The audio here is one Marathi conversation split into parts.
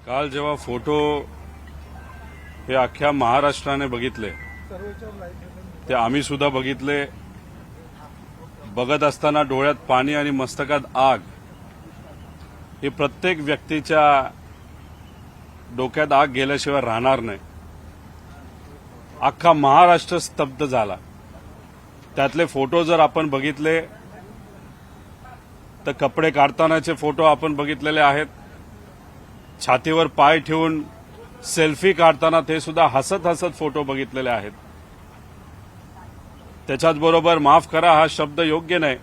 काल जेव्हा फोटो हे अख्ख्या महाराष्ट्राने बघितले ते आम्ही सुद्धा बघितले। बघत असताना डोळ्यात पाणी आणि मस्तकात आग हे प्रत्येक व्यक्तीच्या डोक्यात आग गेल्याशिवाय राहणार नाही। अख्खा महाराष्ट्र स्तब्ध झाला। त्यातले फोटो जर आपण बघितले तर कपडे काढतानाचे फोटो आपण बघितलेले आहेत। छातीवर पाय ठेवून सेल्फी काढताना ते सुद्धा हसत हसत फोटो बघितलेले आहेत। त्याच्याच बरोबर माफ करा हा शब्द योग्य नाही,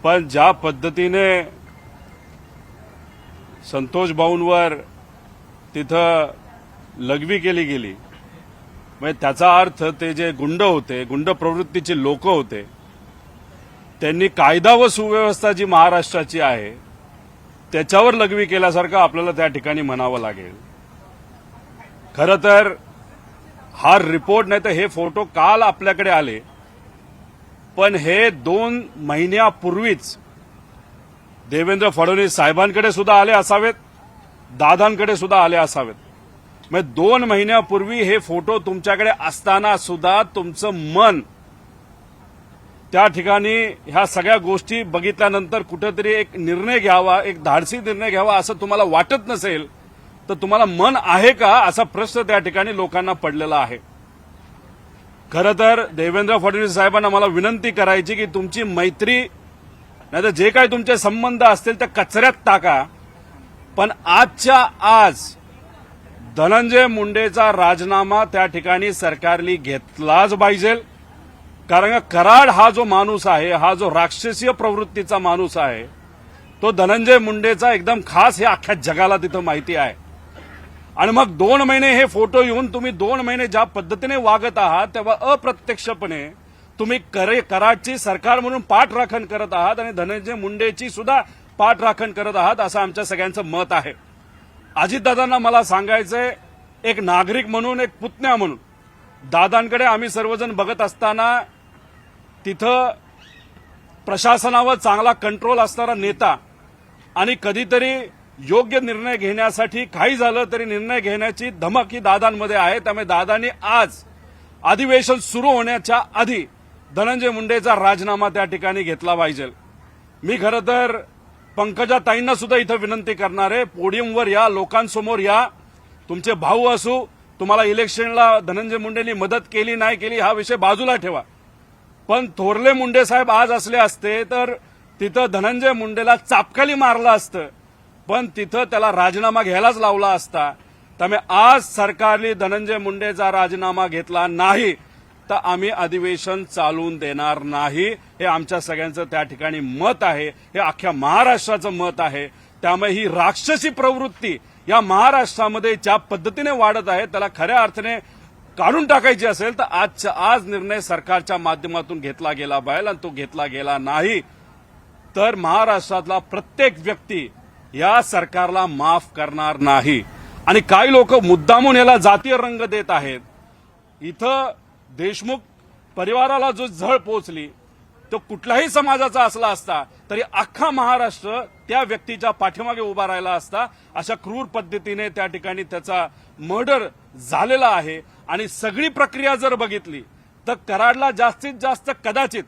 पण ज्या पद्धतीने संतोष भाऊंवर तिथं लघवी केली गेली, म्हणजे त्याचा अर्थ ते जे गुंड होते, गुंड प्रवृत्तीचे लोक होते, त्यांनी कायदा व सुव्यवस्था जी महाराष्ट्राची आहे त्याच्यावर लघवी केल्यासारखं आपल्याला त्या ठिकाणी म्हणावं लागेल। खरं तर हा रिपोर्ट नाही तर हे फोटो काल आपल्याकडे आले, पण हे 2 महिन्यापूर्वीच देवेंद्र फडणवीस साहेबांकडे सुद्धा आले असावेत, दादांकडे सुद्धा आले असावेत। म्हणजे 2 महिन्यापूर्वी हे फोटो तुमच्याकडे असताना सुद्धा तुमचं मन त्या ठिकाणी ह्या सगळ्या गोष्टी बघितल्यानंतर कुठेतरी एक निर्णय घ्यावा, एक धाडसी निर्णय घ्यावा असं तुम्हाला वाटत नसेल तर तुम्हाला मन आहे का असा प्रश्न त्या ठिकाणी लोकांना पडलेला आहे। खरं तर देवेंद्र फडणवीस साहेबांना मला विनंती करायची की तुमची मैत्री नाहीतर जे काही तुमचे संबंध असतील त्या कचऱ्यात टाका, पण आजच्या आज धनंजय मुंडेचा राजीनामा त्या ठिकाणी सरकारने घेतलाच पाहिजे। कारण कराड हा जो माणूस आहे, हा जो राक्षसीय प्रवृत्तीचा माणूस आहे, तो धनंजय मुंडेचा एकदम खास हे अख्ख्या जगाला तिथं माहिती आहे। आणि मग 2 महिने हे फोटो येऊन तुम्ही 2 महिने ज्या पद्धतीने वागत आहात तेव्हा अप्रत्यक्षपणे तुम्ही कराडची सरकार म्हणून पाठराखण करत आहात आणि धनंजय मुंडेची सुद्धा पाठराखण करत आहात असं आमच्या सगळ्यांचं मत आहे। अजितदादांना मला सांगायचंय, एक नागरिक म्हणून, एक पुतण्या म्हणून, दादांकडे आम्ही सर्वजण बघत असताना तिथं प्रशासनावर चांगला कंट्रोल असणारा नेता आणि कधीतरी योग्य निर्णय घेण्यासाठी काही झालं तरी निर्णय घेण्याची धमक ही दादांमध्ये आहे। त्यामुळे दादांनी आज अधिवेशन सुरू होण्याच्या आधी धनंजय मुंडेचा राजीनामा त्या ठिकाणी घेतला पाहिजे। मी खरं तर पंकजा ताईंना सुद्धा इथं विनंती करणार आहे, पोडियमवर या, लोकांसमोर या, तुमचे भाऊ असू, तुम्हाला इलेक्शनला धनंजय मुंडेंनी मदत केली नाही केली हा विषय बाजूला ठेवा, पण थोरले मुंडे साहेब आज असले असते तर तिथं धनंजय मुंडेला चापखाली मारलं असतं, पण तिथं त्याला राजीनामा घ्यायलाच लावला असता। त्यामुळे आज सरकारने धनंजय मुंडेचा राजीनामा घेतला नाही तर आम्ही अधिवेशन चालवून देणार नाही, हे आमच्या सगळ्यांचं त्या ठिकाणी मत आहे, हे अख्ख्या महाराष्ट्राचं मत आहे। त्यामुळे ही राक्षसी प्रवृत्ती या महाराष्ट्रामध्ये ज्या पद्धतीने वाढत आहे त्याला खऱ्या अर्थाने काढून टाकायची असेल तर आज निर्णय सरकारच्या माध्यमातून घेतला गेला पाहिजे, आणि तो घेतला गेला नाही तर महाराष्ट्रातला प्रत्येक व्यक्ती या सरकारला माफ करणार नाही। आणि काही लोक मुद्दामून याला जातीय रंग देत आहेत। इथं देशमुख परिवाराला जो झळ पोहोचली तो कुठल्याही समाजाचा असला असता तरी अख्खा महाराष्ट्र त्या व्यक्तीच्या पाठीमागे उभा राहिला असता। अशा क्रूर पद्धतीने त्या ठिकाणी त्याचा मर्डर झालेला आहे। आणि सगळी प्रक्रिया जर बघितली तर कराडला जास्तीत जास्त कदाचित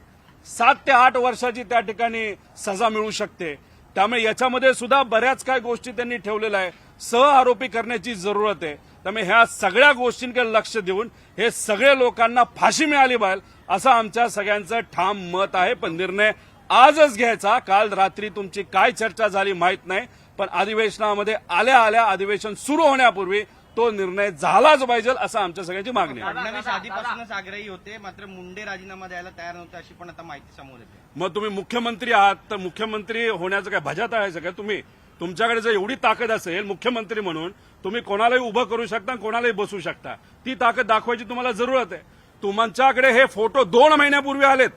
7 ते 8 वर्षाची त्या ठिकाणी सजा मिळू शकते। त्यामुळे याच्यामध्ये सुद्धा बऱ्याच काही गोष्टी त्यांनी ठेवलेल्या आहे, सह आरोपी करण्याची जरूरत आहे। त्यामुळे ह्या सगळ्या गोष्टींकडे लक्ष देऊन हे सगळे लोकांना फाशी मिळाली पाहिजे असं आमच्या सगळ्यांचं ठाम मत आहे। पण निर्णय आजच घ्यायचा। काल रात्री तुमची काय चर्चा झाली माहित नाही, पण अधिवेशनामध्ये आल्या आल्या अधिवेशन सुरू होण्यापूर्वी तो निर्णय झालाच पाहिजे असं आमच्या सगळ्यांची मागणी आहे। फडणवीस आधीपासूनच आग्रही होते, मात्र मुंडे राजीनामा द्यायला तयार नव्हते अशी पण आता माहिती समोर येते। मग तुम्ही मुख्यमंत्री आहात तर मुख्यमंत्री होण्याचं काय भजात आहे का तुम्ही? तुमच्याकडे जर एवढी ताकद असेल मुख्यमंत्री म्हणून तुम्ही कोणालाही उभं करू शकता, कोणालाही बसू शकता, ती ताकद दाखवायची तुम्हाला जरूरत आहे। तुमच्याकडे हे फोटो 2 महिन्यापूर्वी आलेत,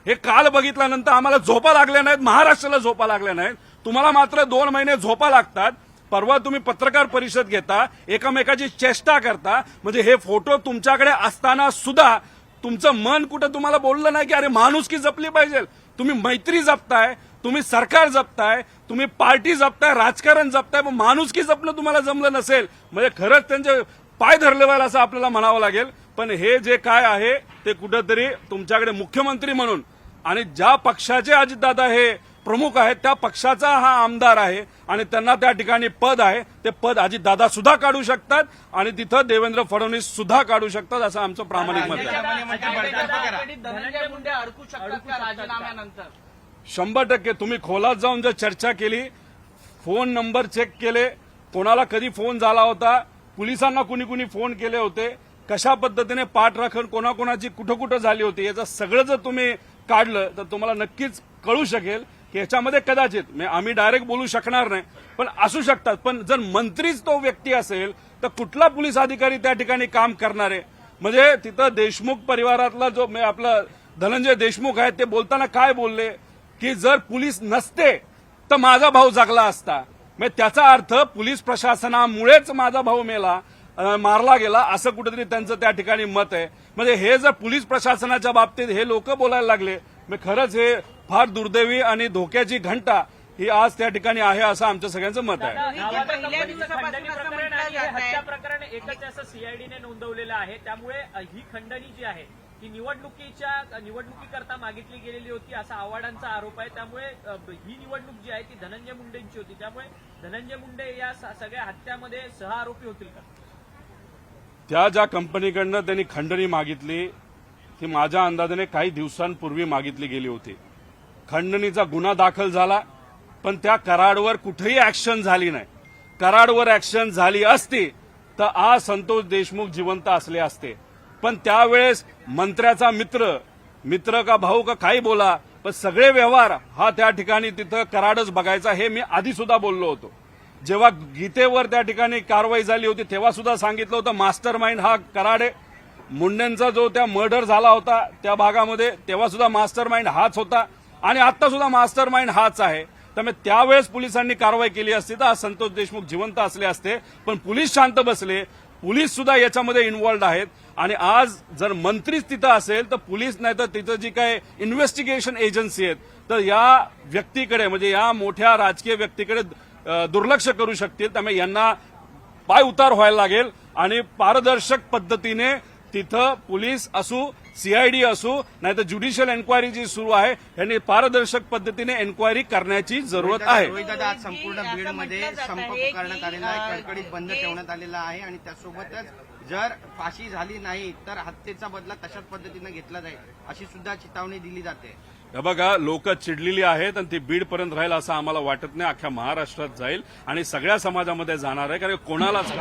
हे काल बघितल्यानंतर आम्हाला झोपा लागल्या नाहीत, महाराष्ट्राला झोपा लागल्या नाहीत, तुम्हाला मात्र 2 महिने झोपा लागतात। परवा तुम्ही पत्रकार परिषद घेता, एकमेकाची चेष्टा करता, म्हणजे हे फोटो तुमच्याकडे असताना सुद्धा तुमचं मन कुठं तुम्हाला बोललं नाही की अरे माणुसकी जपली पाहिजे, तुम्ही मैत्री जपताय, तुम्ही सरकार जपताय, तुम्ही पार्टी जपताय, राजकारण जपताय, पण माणुसकी जपणं तुम्हाला जमलं नसेल म्हणजे खरंच त्यांचे पाय धरले पाहिजे असं आपल्याला म्हणावं लागेल. पण हे जे काय आहे ते कुठंतरी तुमच्याकडे मुख्यमंत्री म्हणून आणि ज्या पक्षाचे अजितदादा हे प्रमुख आहेत त्या पक्षाचा हा आमदार आहे आणि त्यांना त्या ठिकाणी पद आहे, ते पद अजितदादा सुद्धा काढू शकतात आणि तिथं देवेंद्र फडणवीस सुद्धा काढू शकतात असं आमचं प्रामाणिक मत आहे. धनंजय मुंडे अडकू शकतात का राजीनाम्यानंतर? 100% तुम्ही खोलात जाऊन जर चर्चा केली, फोन नंबर चेक केले, कोणाला कधी फोन झाला होता, पोलिसांना कुणी कुणी फोन केले होते, कशा पद्धतीने पाठराखण कोणाकोणाची कुठं कुठं झाली होती, याचं सगळं जर तुम्ही काढलं तर तुम्हाला नक्कीच कळू शकेल की याच्यामध्ये कदाचित आम्ही डायरेक्ट बोलू शकणार नाही पण असू शकतात. पण जर मंत्रीच तो व्यक्ती असेल तर कुठला पोलीस अधिकारी त्या ठिकाणी काम करणार आहे? म्हणजे तिथं देशमुख परिवारातला जो आपला धनंजय देशमुख आहे ते बोलताना काय बोलले की जर पोलीस नसते तर माझा भाऊ जगला असता. म्हणजे त्याचा अर्थ पोलीस प्रशासनामुळेच माझा भाऊ मारला गेला असं कुठेतरी त्यांचं त्या ठिकाणी मत आहे. म्हणजे हे जर पोलीस प्रशासनाच्या बाबतीत हे लोक बोलायला लागले म्हणजे खरंच हे फार दुर्दैवी आणि धोक्याची घंटा ही आज त्या ठिकाणी आहे असं आमच्या सगळ्यांचं मत आहे. पहिल्या दिवसापासून असं म्हटलं जात आहे हत्या प्रकरण एकच असं सीआयडीने नोंदवलेलं आहे. त्यामुळे ही खंडणी जी आहे ती निवडणुकीकरता मागितली गेलेली होती असा आव्हाडांचा आरोप आहे. त्यामुळे ही निवडणूक जी आहे ती धनंजय मुंडेंची होती. त्यामुळे धनंजय मुंडे या सगळ्या हत्यामध्ये सहआरोपी होतील का? त्या ज्या कंपनीकडनं त्यांनी खंडणी मागितली ती माझ्या अंदाजाने काही दिवसांपूर्वी मागितली गेली होती. खंडणीचा गुन्हा दाखल झाला पण त्या कराडवर कुठेही ऍक्शन झाली नाही. कराडवर ऍक्शन झाली असती तर आज संतोष देशमुख जिवंत असले असते. पण त्यावेळेस मंत्र्याचा मित्र का भाऊ का काही बोला पण सगळे व्यवहार हा त्या ठिकाणी तिथं कराडच बघायचा हे मी आधी सुद्धा बोललो होतो. जेव्हा गीतेवर त्या ठिकाणी कारवाई झाली होती तेव्हा सुद्धा सांगितलं होतं मास्टर माइंड हा कराड आहे. मुंडेंचा जो त्या मर्डर झाला होता त्या भागामध्ये तेव्हा सुद्धा मास्टर माइंड हाच होता आणि आता सुद्धा मास्टर माइंड हाच आहे. त्यामुळे त्यावेळेस पोलिसांनी कारवाई केली असती तर आज संतोष देशमुख जिवंत असले असते. पण पोलीस शांत बसले, पोलीस सुद्धा याच्यामध्ये इन्व्हॉल्ड आहेत आणि आज जर मंत्रीच तिथं असेल तर पोलीस नाही तर तिथं जी काय इन्व्हेस्टिगेशन एजन्सी आहेत तर या व्यक्तीकडे म्हणजे या मोठ्या राजकीय व्यक्तीकडे दुर्लक्ष करू शकतील. त्यामुळे यांना पाय उतार व्हायला लागेल आणि पारदर्शक पद्धतीने तिथं पोलीस असू सीआयडी असू नाही तर ज्युडिशियल एन्क्वायरी जी सुरू आहे यांनी पारदर्शक पद्धतीने एन्क्वायरी करण्याची जरूरत आहे. रोहितदादा, आज संपूर्ण बीडमध्ये संप पुकारण्यात आलेला आहे, कडकडीत बंद ठेवण्यात आलेला आहे आणि त्यासोबतच जर फाशी झाली नाही तर हत्येचा बदला तशाच पद्धतीने घेतला जाईल अशी सुद्धा चेतावणी दिली जाते. हे बघा, लोक चिडलेली आहेत आणि ती बीडपर्यंत राहील असं आम्हाला वाटत नाही. अख्ख्या महाराष्ट्रात जाईल आणि सगळ्या समाजामध्ये जाणार आहे कारण कोणालाच